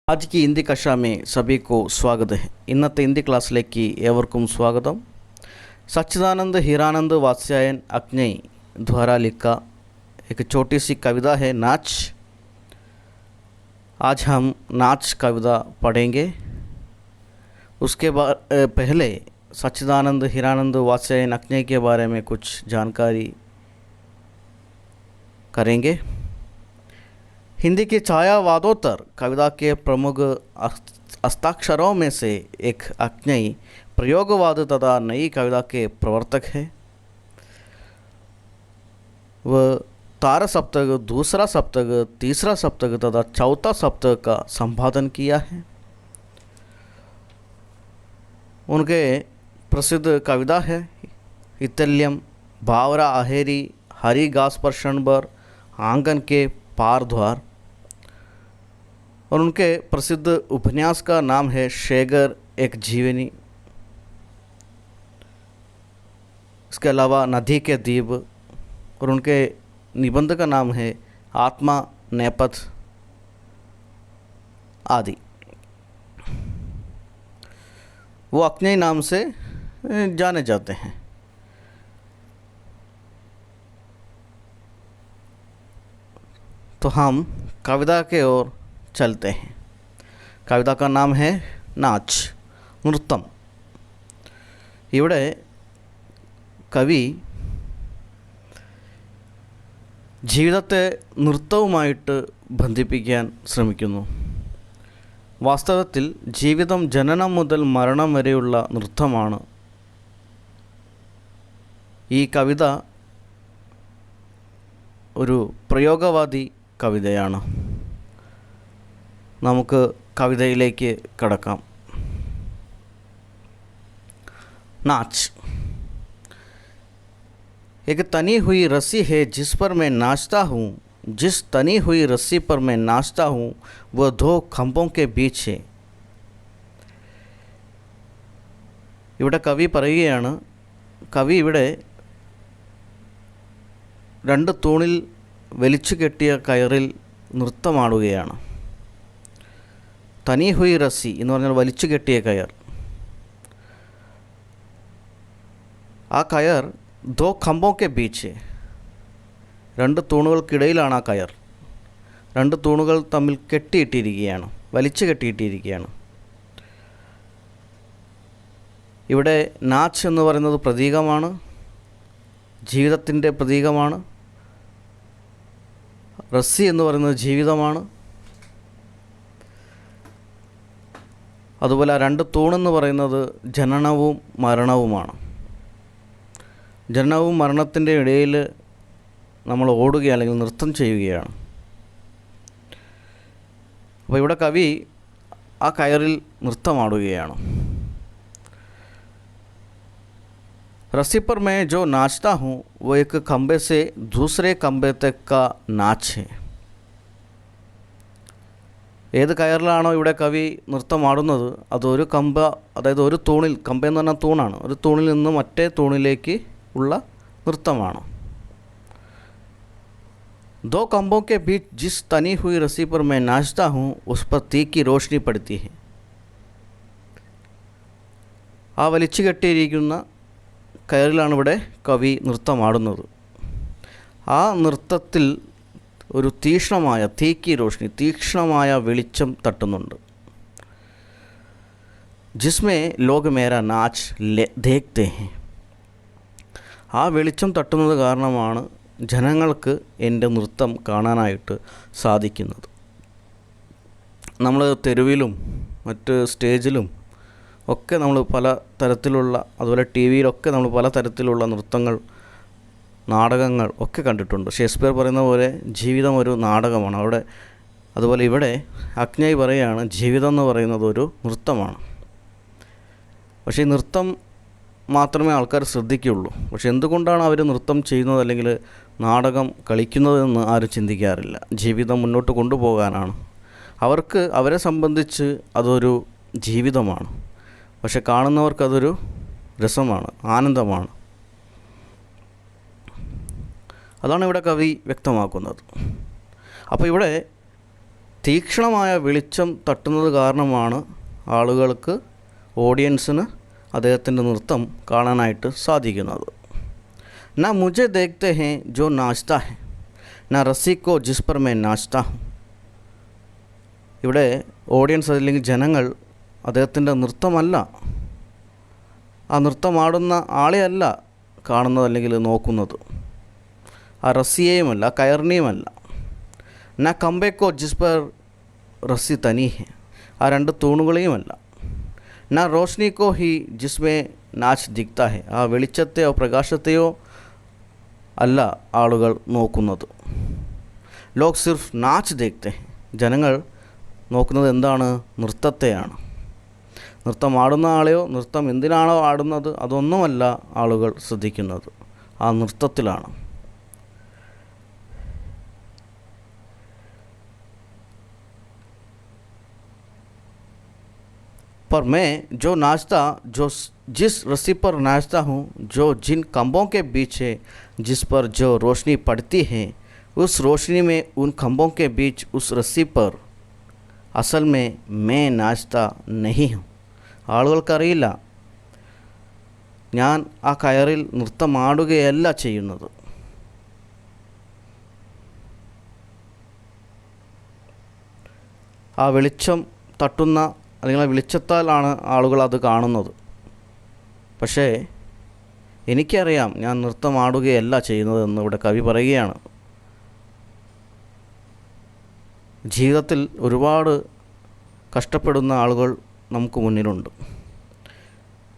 आज की हिंदी कक्षा में सभी को स्वागत है। इन्नते हिंदी क्लाസ്സിലേക്ക് ഏവർക്കും स्वागतम। सच्चिदानंद हीरानंद वात्स्यायन अक्ञई द्वारा लिखा एक छोटी सी कविता है नाच। आज हम नाच कविता पढ़ेंगे। उसके बाद पहले सच्चिदानंद हीरानंद वात्स्यायन अक्ञई के बारे में कुछ जानकारी करेंगे। हिंदी की छायावादोत्तर कविता के प्रमुख हस्ताक्षरों में से एक अक्ञई प्रयोगवाद तथा नई कविता के प्रवर्तक है। वह तारा सप्तक, दूसरा सप्तक, तीसरा सप्तक तथा चौथा सप्तक का संपादन किया है। उनके प्रसिद्ध कविता है इतल्यम, भावरा अहेरी, हरी घास पर क्षणभर, आंगन के पार द्वार। और उनके प्रसिद्ध उपन्यास का नाम है शेगर एक जीवनी। इसके अलावा नदी के द्वीप। और उनके निबंध का नाम है आत्मा नेपथ आदि। वो अक्ञई नाम से जाने जाते हैं। तो हम कविता के ओर चलते हैं। कविता का नाम है नाच, नृत्तम। ഇവിടെ കവി ജീവിതത്തെ നൃത്തവുമായിട്ട് ബന്ധിപ്പിക്കാൻ ശ്രമിക്കുന്നു. വാസ്തവത്തിൽ ജീവിതം ജനനം മുതൽ മരണം വരെയുള്ള നൃത്തമാണ്. ഈ കവിത ഒരു പ്രയോഗവാദി കവിതയാണ്. നമുക്ക് കവിതയിലേക്ക് കടക്കാം. नाच। एक तनी हुई रस्सी है जिस पर मैं नाचता हूँ, जिस तनी हुई रस्सी पर मैं नाचता हूँ वह दो खंभों के बीच है. ഇവിടെ കവി പറയുകയാണ്, കവി ഇവിടെ രണ്ട് തൂണിൽ വലിച്ചു കെട്ടിയ കയറിൽ നൃത്തമാടുകയാണ്. തനി ഹുയി റസ്സി എന്ന് പറഞ്ഞാൽ വലിച്ചു കെട്ടിയ കയർ. ആ കയർ ദോ ഖംബോ കെ ബീച്ച്, രണ്ട് തൂണുകൾക്കിടയിലാണ് ആ കയർ. രണ്ട് തൂണുകൾ തമ്മിൽ കെട്ടിയിട്ടിരിക്കുകയാണ്, വലിച്ചു കെട്ടിയിട്ടിരിക്കുകയാണ്. ഇവിടെ നാച്ച് എന്ന് പറയുന്നത് പ്രതീകമാണ്, ജീവിതത്തിൻ്റെ പ്രതീകമാണ്. റസ്സി എന്ന് പറയുന്നത് ജീവിതമാണ്. അതുപോലെ രണ്ട് തൂണെന്ന് പറയുന്നത് ജനനവും മരണവുമാണ്. ജനനവും മരണത്തിൻ്റെ ഇടയിൽ നമ്മൾ ഓടുകയാണ്, അല്ലെങ്കിൽ നൃത്തം ചെയ്യുകയാണ്. അപ്പോൾ ഇവിടെ കവി ആ കയറിൽ നൃത്തമാടുകയാണ്. रस्सी पर मैं जो नाचता हूँ वो एक खंबे से दूसरे खंबे तक का नाच है. ഏത് കയറിലാണോ ഇവിടെ കവി നൃത്തമാടുന്നത് അതൊരു കമ്പ, അതായത് ഒരു തൂണിൽ, കമ്പ എന്ന് പറഞ്ഞാൽ തൂണാണ്, ഒരു തൂണിൽ നിന്ന് മറ്റേ തൂണിലേക്ക് ഉള്ള നൃത്തമാണ്. दो खंभों के बीच जिस तनी हुई रस्सी पर मैं नाचता हूँ उस पर तीख की रोशनी पड़ती है. ആ വലിച്ചു കെട്ടിയിരിക്കുന്ന കയറിലാണ് ഇവിടെ കവി നൃത്തമാടുന്നത്. ആ നൃത്തത്തിൽ ഒരു തീക്ഷ്ണമായ തീക്കി റോഷ്നി, തീക്ഷ്ണമായ വെളിച്ചം തട്ടുന്നുണ്ട്. ജിസ്മേ ലോക മേരാ നാച്ച് ദേഖ്തേ ഹേ. ആ വെളിച്ചം തട്ടുന്നത് കാരണമാണ് ജനങ്ങൾക്ക് എൻ്റെ നൃത്തം കാണാനായിട്ട് സാധിക്കുന്നത്. നമ്മൾ തെരുവിലും മറ്റ് സ്റ്റേജിലും ഒക്കെ നമ്മൾ പല തരത്തിലുള്ള, അതുപോലെ ടി വിയിലൊക്കെ നമ്മൾ പല തരത്തിലുള്ള നൃത്തങ്ങൾ, നാടകങ്ങൾ ഒക്കെ കണ്ടിട്ടുണ്ട്. ഷേക്സ്പിയർ പറയുന്ന പോലെ ജീവിതം ഒരു നാടകമാണ് അവിടെ. അതുപോലെ ഇവിടെ അക്ഞൈ പറയുകയാണ് ജീവിതം എന്ന് പറയുന്നത് ഒരു നൃത്തമാണ്. പക്ഷേ ഈ നൃത്തം മാത്രമേ ആൾക്കാർ ശ്രദ്ധിക്കുകയുള്ളൂ. പക്ഷേ എന്തുകൊണ്ടാണ് അവർ നൃത്തം ചെയ്യുന്നത് അല്ലെങ്കിൽ നാടകം കളിക്കുന്നതെന്ന് ആരും ചിന്തിക്കാറില്ല. ജീവിതം മുന്നോട്ട് കൊണ്ടുപോകാനാണ്. അവർക്ക്, അവരെ സംബന്ധിച്ച് അതൊരു ജീവിതമാണ്. പക്ഷെ കാണുന്നവർക്കതൊരു രസമാണ്, ആനന്ദമാണ്. അതാണ് ഇവിടെ കവി വ്യക്തമാക്കുന്നത്. അപ്പോൾ ഇവിടെ തീക്ഷ്ണമായ വെളിച്ചം തട്ടുന്നത് കാരണമാണ് ആളുകൾക്ക്, ഓഡിയൻസിന് അദ്ദേഹത്തിൻ്റെ നൃത്തം കാണാനായിട്ട് സാധിക്കുന്നത്. ना मुझे देखते हैं जो नाचता है, ना रस्सी को जिस पर मैं नाचता हूँ. ഇവിടെ ഓഡിയൻസ് അല്ലെങ്കിൽ ജനങ്ങൾ അദ്ദേഹത്തിൻ്റെ നൃത്തമല്ല, ആ നൃത്തമാടുന്ന ആളെയല്ല കാണുന്നത് അല്ലെങ്കിൽ നോക്കുന്നത്, ആ റസ്സിയെയുമല്ല, കയറിനെയുമല്ല. ന കമ്പേക്കോ ജിസ് പർ റസ്സി തനി ഹെ, ആ രണ്ട് തൂണുകളെയുമല്ല. ന റോഷ്നിക്കോ ഹി ജിസ്മേ നാച്ച് ദിക്ത ഹെ, ആ വെളിച്ചത്തെയോ പ്രകാശത്തെയോ അല്ല ആളുകൾ നോക്കുന്നത്. ലോക് സിർഫ് നാച്ച് ദേഖ്തെ ഹെ, ജനങ്ങൾ നോക്കുന്നത് എന്താണ്? നൃത്തത്തെയാണ്. നൃത്തമാടുന്ന ആളെയോ നൃത്തം എന്തിനാണോ ആടുന്നത് അതൊന്നുമല്ല ആളുകൾ ശ്രദ്ധിക്കുന്നത്, ആ നൃത്തത്തിലാണ്. पर मैं जो नाचता, जो जिस रस्सी पर नाचता हूँ, जो जिन खंभों के बीच है, जिस पर जो रोशनी पड़ती है, उस रोशनी में उन खंभों के बीच उस रस्सी पर असल में मैं नाचता नहीं हूँ. ആളുകൾക്കറിയില്ല ഞാൻ ആ കയറിൽ നൃത്തമാടുകയല്ല ചെയ്യുന്നത്. ആ വെളിച്ചം തട്ടുന്ന അല്ലെങ്കിൽ ആ വെളിച്ചത്താലാണ് ആളുകൾ അത് കാണുന്നത്. പക്ഷേ എനിക്കറിയാം ഞാൻ നൃത്തമാടുകയല്ല ചെയ്യുന്നതെന്ന് ഇവിടെ കവി പറയുകയാണ്. ജീവിതത്തിൽ ഒരുപാട് കഷ്ടപ്പെടുന്ന ആളുകൾ നമുക്ക് മുന്നിലുണ്ട്.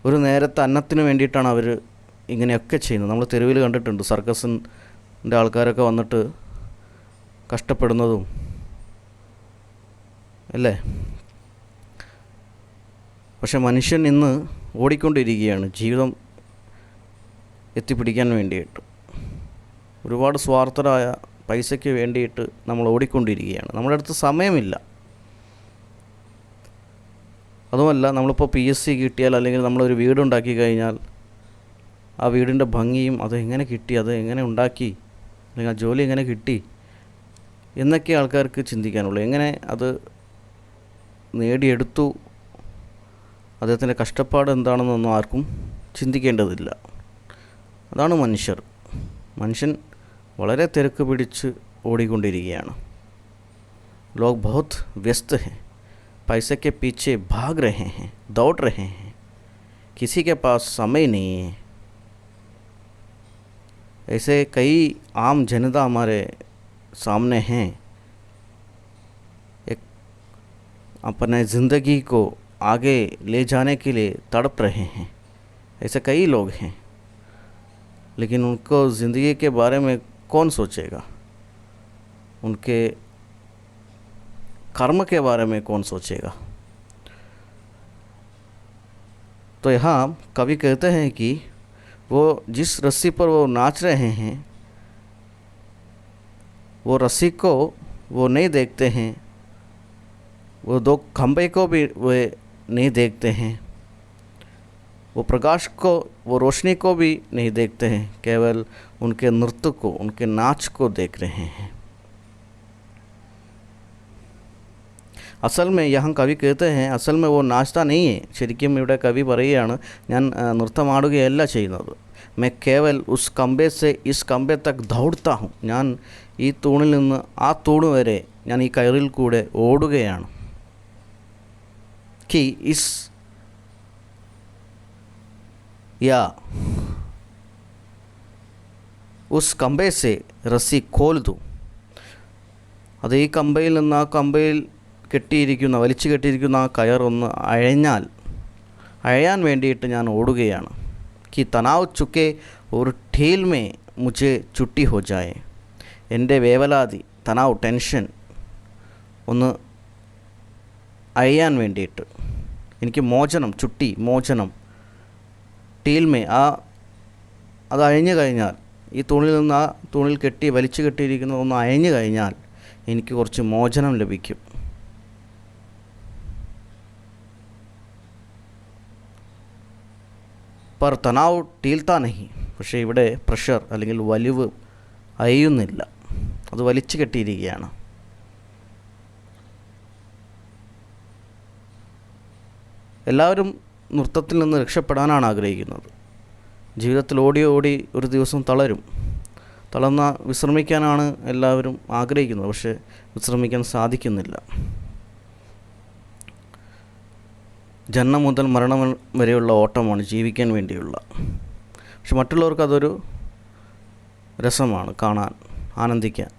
ഒരു നേരത്തെ അന്നത്തിന് വേണ്ടിയിട്ടാണ് അവർ ഇങ്ങനെയൊക്കെ ചെയ്യുന്നത്. നമ്മൾ തെരുവിൽ കണ്ടിട്ടുണ്ട്, സർക്കസിൻ്റെ ആൾക്കാരൊക്കെ വന്നിട്ട് കഷ്ടപ്പെടുന്നതും അല്ലേ. പക്ഷെ മനുഷ്യൻ ഇന്ന് ഓടിക്കൊണ്ടിരിക്കുകയാണ് ജീവിതം എത്തിപ്പിടിക്കാൻ വേണ്ടിയിട്ട്. ഒരുപാട് സ്വാർത്ഥരായ പൈസയ്ക്ക് വേണ്ടിയിട്ട് നമ്മൾ ഓടിക്കൊണ്ടിരിക്കുകയാണ്. നമ്മുടെ അടുത്ത് സമയമില്ല. അതുമല്ല, നമ്മളിപ്പോൾ PSC കിട്ടിയാൽ അല്ലെങ്കിൽ നമ്മളൊരു വീടുണ്ടാക്കി കഴിഞ്ഞാൽ ആ വീടിൻ്റെ ഭംഗിയും അത് എങ്ങനെ കിട്ടി, അത് എങ്ങനെ ഉണ്ടാക്കി, അല്ലെങ്കിൽ ആ ജോലി എങ്ങനെ കിട്ടി എന്നൊക്കെ ആൾക്കാർക്ക് ചിന്തിക്കാനുള്ളൂ. എങ്ങനെ അത് നേടിയെടുത്തു, അദ്ദേഹത്തിൻ്റെ കഷ്ടപ്പാട് എന്താണെന്നൊന്നും ആർക്കും ചിന്തിക്കേണ്ടതില്ല. അതാണ് മനുഷ്യൻ വളരെ തിരക്ക് പിടിച്ച് ഓടിക്കൊണ്ടിരിക്കുകയാണ്. ലോഗ് ബഹുത് വ്യസ്ത് ഹെ, पैसे के पीछे भाग रहे हैं, दौड़ रहे हैं, किसी के पास समय नहीं है. ऐसे कई आम जनता हमारे सामने हैं, एक अपने ज़िंदगी को आगे ले जाने के लिए तड़प रहे हैं. ऐसे कई लोग हैं, लेकिन उनको ज़िंदगी के बारे में कौन सोचेगा, उनके कर्म के बारे में कौन सोचेगा. तो यहाँ कवि कहते हैं कि वो जिस रस्सी पर वो नाच रहे हैं, वो रस्सी को वो नहीं देखते हैं, वो दो खंभे को भी वे नहीं देखते हैं, वो प्रकाश को, वो रोशनी को भी नहीं देखते हैं, केवल उनके नृत्य को, उनके नाच को देख रहे हैं. അസൽ മേ യഹം കവി കേത്തെ ഹേ, അസൽ മേ വോ നാശ്ത നെയ് ഹേ. ശരിക്കും ഇവിടെ കവി പറയുകയാണ്, ഞാൻ നൃത്തമാടുകയല്ല ചെയ്യുന്നത്. മേ കേവൽ ഉസ് കമ്പേ സെ ഇസ് കമ്പേ തക് ദൗഡ്താ ഹും, ഞാൻ ഈ തൂണിൽ നിന്ന് ആ തൂണ് വരെ ഞാൻ ഈ കയറിൽ കൂടെ ഓടുകയാണ്. കി ഇസ് യാ ഉസ് കമ്പേ സെ റസ്സി ഖോൽ ദു, അത് ഈ കമ്പയിൽ നിന്ന് ആ കമ്പയിൽ കെട്ടിയിരിക്കുന്ന, വലിച്ചു കെട്ടിയിരിക്കുന്ന ആ കയറൊന്ന് അഴയാൻ വേണ്ടിയിട്ട് ഞാൻ ഓടുകയാണ്. കി തനാവ് ചുക്കെ ഒരു ഠീൽ മേ മുझे ചുട്ടി ഹോ ജായേ, എൻ്റെ വേവലാതി, തനാവ്, ടെൻഷൻ ഒന്ന് അഴയാൻ വേണ്ടിയിട്ട്, എനിക്ക് മോചനം, ചുട്ടി, മോചനം, ഠീൽ മേ, അത് അഴിഞ്ഞു കഴിഞ്ഞാൽ, ഈ തൂണിൽ നിന്ന് ആ തൂണിൽ വലിച്ചു കെട്ടിയിരിക്കുന്നത് ഒന്ന് അഴിഞ്ഞു കഴിഞ്ഞാൽ എനിക്ക് കുറച്ച് മോചനം ലഭിക്കും. പർ തനാവ് ടീൽത്താ നഹി, പക്ഷേ ഇവിടെ പ്രഷർ അല്ലെങ്കിൽ വലിവ് അയയുന്നില്ല, അത് വലിച്ചു കെട്ടിയിരിക്കുകയാണ്. എല്ലാവരും നൃത്തത്തിൽ നിന്ന് രക്ഷപ്പെടാനാണ് ആഗ്രഹിക്കുന്നത്. ജീവിതത്തിൽ ഓടി ഓടി ഒരു ദിവസം തളർന്ന വിശ്രമിക്കാനാണ് എല്ലാവരും ആഗ്രഹിക്കുന്നത്. പക്ഷേ വിശ്രമിക്കാൻ സാധിക്കുന്നില്ല. ജന്മം മുതൽ മരണം വരെയുള്ള ഓട്ടമാണ് ജീവിക്കാൻ വേണ്ടിയുള്ള. പക്ഷെ മറ്റുള്ളവർക്ക് അതൊരു രസമാണ് കാണാൻ, ആനന്ദിക്കാൻ.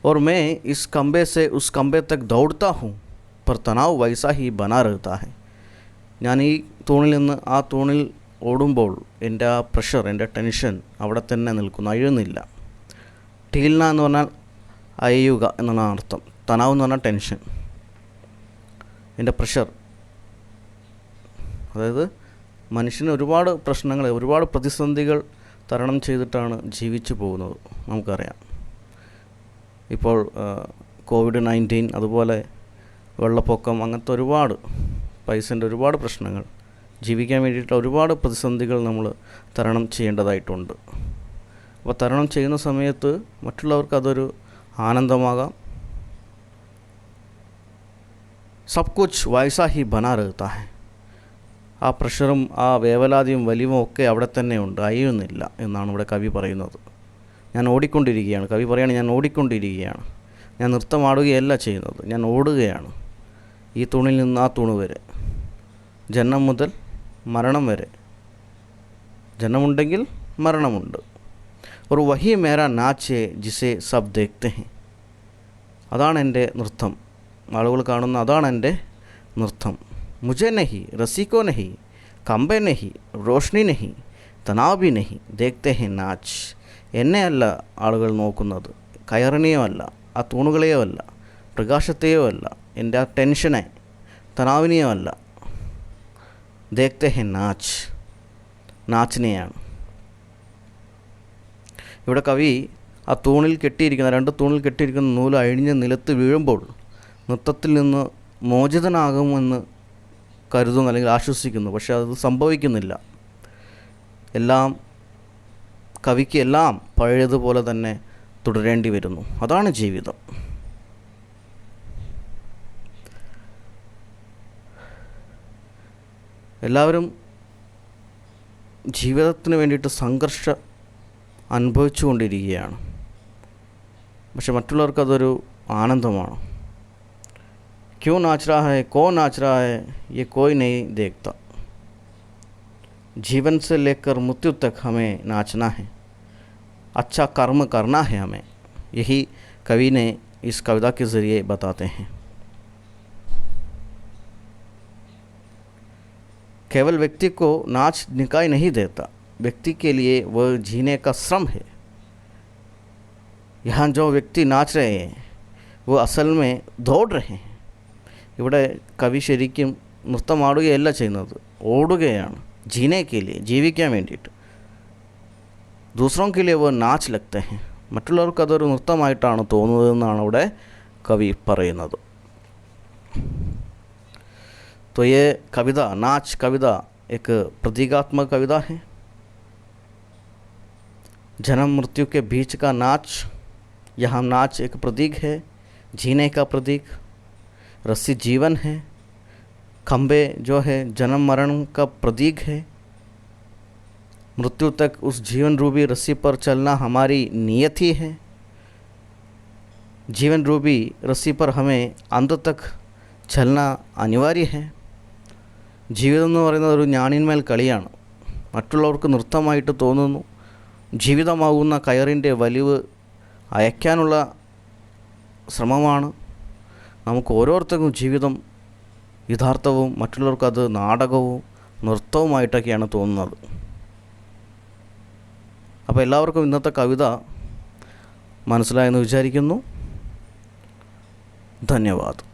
और मैं इस खंबे से उस खंबे तक दौड़ता हूँ पर तनाव वैसा ही बना रहता है. ഞാൻ ഈ തൂണിൽ നിന്ന് ആ തൂണിൽ ഓടുമ്പോൾ എൻ്റെ ആ പ്രഷർ, എൻ്റെ ടെൻഷൻ അവിടെ തന്നെ നിൽക്കുന്നു, അഴിയുന്നില്ല. ടീൽന എന്ന് പറഞ്ഞാൽ അയയുക എന്നാണ് അർത്ഥം. തനാവ് എന്ന് പറഞ്ഞാൽ ടെൻഷൻ, എൻ്റെ പ്രഷർ. അതായത് മനുഷ്യന് ഒരുപാട് പ്രശ്നങ്ങൾ, ഒരുപാട് പ്രതിസന്ധികൾ തരണം ചെയ്തിട്ടാണ് ജീവിച്ചു പോകുന്നത്. നമുക്കറിയാം, ഇപ്പോൾ COVID-19, അതുപോലെ വെള്ളപ്പൊക്കം, അങ്ങനത്തെ ഒരുപാട് പൈസൻ്റെ ഒരുപാട് പ്രശ്നങ്ങൾ, ജീവിക്കാൻ വേണ്ടിയിട്ട് ഒരുപാട് പ്രതിസന്ധികൾ നമ്മൾ തരണം ചെയ്യേണ്ടതായിട്ടുണ്ട്. അപ്പോൾ തരണം ചെയ്യുന്ന സമയത്ത് മറ്റുള്ളവർക്ക് അതൊരു ആനന്ദമാകാം. Sub Cooch വൈസാ he ബനാ രഹതാ high. ആ പ്രഷറും ആ വേവലാതിയും വലിവും ഒക്കെ അവിടെ തന്നെ ഉണ്ട്, അയ്യുന്നില്ല എന്നാണ് ഇവിടെ കവി പറയുന്നത്. ഞാൻ ഓടിക്കൊണ്ടിരിക്കുകയാണ്. കവി പറയുകയാണ്, ഞാൻ ഓടിക്കൊണ്ടിരിക്കുകയാണ്. ഞാൻ നൃത്തമാടുകയല്ല ചെയ്യുന്നത്, ഞാൻ ഓടുകയാണ്. ഈ തൂണിൽ നിന്ന് ആ തൂണ് വരെ, ജന്മം മുതൽ മരണം വരെ. ജന്മമുണ്ടെങ്കിൽ മരണമുണ്ട്. ഒരു വഹി മേരാ നാച്ച് ജിസെ സബ് ദേഖ്തേ ഹൈ. അതാണ് എൻ്റെ നൃത്തം, ആളുകൾ കാണുന്ന അതാണ് എൻ്റെ നൃത്തം. മുझे नहीं, रसी को नहीं, खंबे नहीं, रोशनी नहीं, तनाव भी नहीं, देखते हैं नाच. എന്നെയല്ല ആളുകൾ നോക്കുന്നത്, കയറിനെയോ അല്ല, ആ തൂണുകളെയോ അല്ല, പ്രകാശത്തെയോ അല്ല, എൻ്റെ ആ ടെൻഷനെ, തനാവിനെയോ അല്ല. ദേഖ്തേ ഹെ നാച്ച്, നാച്ചിനെയാണ്. ഇവിടെ കവി ആ തൂണിൽ കെട്ടിയിരിക്കുന്ന, 2 തൂണിൽ കെട്ടിയിരിക്കുന്ന നൂല് അഴിഞ്ഞ് നിലത്ത് വീഴുമ്പോൾ നൃത്തത്തിൽ നിന്ന് മോചിതനാകുമെന്ന് കരുതുന്നു, അല്ലെങ്കിൽ ആശ്വസിക്കുന്നു. പക്ഷെ അത് സംഭവിക്കുന്നില്ല. കവിക്ക് എല്ലാം പഴയതുപോലെ തന്നെ തുടരേണ്ടി വരുന്നു. അതാണ് ജീവിതം. എല്ലാവരും ജീവിതത്തിന് വേണ്ടിയിട്ട് സംഘർഷം അനുഭവിച്ചു കൊണ്ടിരിക്കുകയാണ്. പക്ഷെ മറ്റുള്ളവർക്ക് അതൊരു ആനന്ദമാണ്. क्यों नाच रहा है, कौन नाच रहा है, ये कोई नहीं देखता. जीवन से लेकर मृत्यु तक हमें नाचना है, अच्छा कर्म करना है हमें. यही कवि ने इस कविता के ज़रिए बताते हैं. केवल व्यक्ति को नाच निकाय नहीं देता, व्यक्ति के लिए वह जीने का श्रम है. यहाँ जो व्यक्ति नाच रहे हैं वो असल में दौड़ रहे हैं. ഇവിടെ കവി ശരിക്കും നൃത്തമാടുകയല്ല ചെയ്യുന്നത്, ഓടുകയാണ്. ജീനെ കെ ലിയെ, ജീവിക്കാൻ വേണ്ടിയിട്ട്. ദൂസറോं के लिए वो नाच लगते हैं. മറ്റുള്ളവർക്ക് അതൊരു നൃത്തമായിട്ടാണ് തോന്നുന്നതെന്നാണ് ഇവിടെ കവി പറയുന്നത്. तो ये कविता, नाच कविता एक प्रतीकात्मक कविता है. जन्म मृत्यु के बीच का नाच, यहाँ नाच एक प्रतीक है, जीने का प्रतीक. रस्सी जीवन है, खंबे जो है जन्म मरण का प्रतीक है. मृत्यु तक उस जीवन रूपी रस्सी पर चलना हमारी नियत ही है. जीवन रूपी रस्सी पर हमें अंत तक चलना अनिवार्य है. ജീവിതം എന്ന് പറയുന്നത് ഒരു ഞാണിന്മേൽ കളിയാണ്. മറ്റുള്ളവർക്ക് നൃത്തമായിട്ട് തോന്നുന്നു. ജീവിതമാകുന്ന കയറിൻ്റെ വലിവ് അയക്കാനുള്ള ശ്രമമാണ്. നമുക്ക് ഓരോരുത്തർക്കും ജീവിതം യഥാർത്ഥവും മറ്റുള്ളവർക്കത് നാടകവും നൃത്തവുമായിട്ടൊക്കെയാണ് തോന്നുന്നത്. അപ്പോൾ എല്ലാവർക്കും ഇന്നത്തെ കവിത മനസ്സിലായെന്ന് വിചാരിക്കുന്നു. ധന്യവാദം.